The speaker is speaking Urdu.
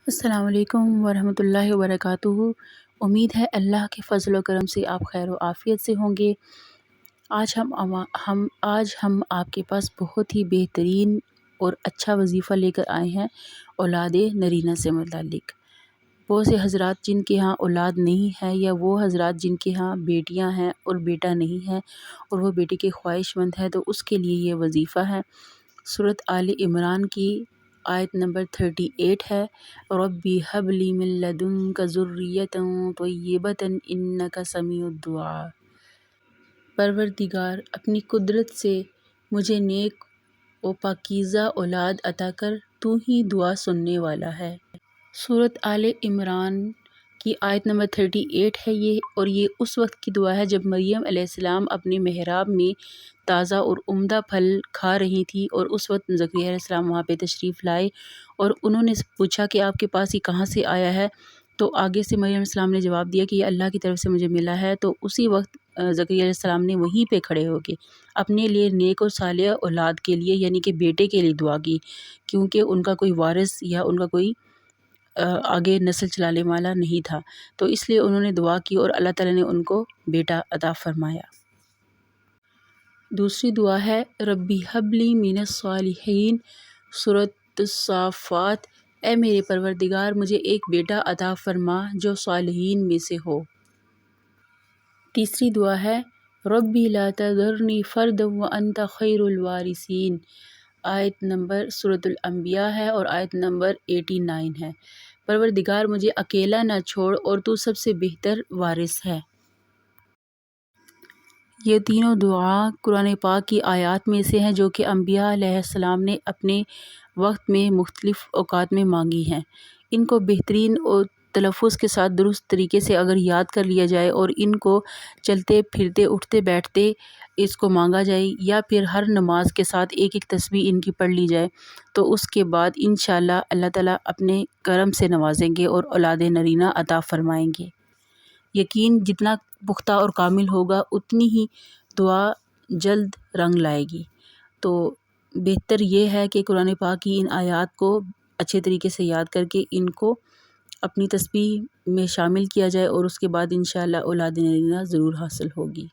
السلام علیکم ورحمۃ اللہ وبرکاتہ۔ امید ہے اللہ کے فضل و کرم سے آپ خیر و عافیت سے ہوں گے۔ آج ہم آپ کے پاس بہت ہی بہترین اور اچھا وظیفہ لے کر آئے ہیں اولاد نرینہ سے متعلق۔ وہ سے حضرات جن کے ہاں اولاد نہیں ہے، یا وہ حضرات جن کے ہاں بیٹیاں ہیں اور بیٹا نہیں ہے اور وہ بیٹے کے خواہش مند ہے، تو اس کے لیے یہ وظیفہ ہے۔ سورۃ آل عمران کی آیت نمبر 38 ہے، ربی حب لی من لدنک ذریۃ طیبۃ انک سمیع الدعاء۔ پروردگار اپنی قدرت سے مجھے نیک و پاکیزہ اولاد عطا کر، تو ہی دعا سننے والا ہے۔ سورۃ آل عمران کی آیت نمبر 38 ہے یہ، اور یہ اس وقت کی دعا ہے جب مریم علیہ السلام اپنے محراب میں تازہ اور عمدہ پھل کھا رہی تھی، اور اس وقت زکریا علیہ السلام وہاں پہ تشریف لائے اور انہوں نے پوچھا کہ آپ کے پاس یہ کہاں سے آیا ہے؟ تو آگے سے مریم علیہ السلام نے جواب دیا کہ یہ اللہ کی طرف سے مجھے ملا ہے۔ تو اسی وقت زکریا علیہ السلام نے وہیں پہ کھڑے ہو کے اپنے لیے نیک و صالح اولاد کے لیے، یعنی کہ بیٹے کے لیے دعا کی، کیونکہ ان کا کوئی وارث یا ان کا کوئی آگے نسل چلانے والا نہیں تھا، تو اس لیے انہوں نے دعا کی اور اللہ تعالیٰ نے ان کو بیٹا عطا فرمایا۔ دوسری دعا ہے ربی حب لی من الصالحین، سورۃ الصافات، اے میرے پروردگار مجھے ایک بیٹا عطا فرما جو صالحین میں سے ہو۔ تیسری دعا ہے ربی لا تذرنی فردا وانت خیر الوارثین، آیت نمبر سورۃ الانبیاء ہے اور آیت نمبر 89 ہے، پروردگار مجھے اکیلا نہ چھوڑ اور تو سب سے بہتر وارث ہے۔ یہ تینوں دعا قرآن پاک کی آیات میں سے ہیں جو کہ انبیاء علیہ السلام نے اپنے وقت میں مختلف اوقات میں مانگی ہیں۔ ان کو بہترین اور تلفظ کے ساتھ درست طریقے سے اگر یاد کر لیا جائے اور ان کو چلتے پھرتے اٹھتے بیٹھتے اس کو مانگا جائے، یا پھر ہر نماز کے ساتھ ایک ایک تسبیح ان کی پڑھ لی جائے، تو اس کے بعد انشاءاللہ اللہ تعالیٰ اپنے کرم سے نوازیں گے اور اولاد نرینہ عطا فرمائیں گے۔ یقین جتنا پختہ اور کامل ہوگا اتنی ہی دعا جلد رنگ لائے گی۔ تو بہتر یہ ہے کہ قرآن پاک کی ان آیات کو اچھے طریقے سے یاد کر کے ان کو اپنی تسبیح میں شامل کیا جائے، اور اس کے بعد انشاءاللہ اولاد نرینہ ضرور حاصل ہوگی۔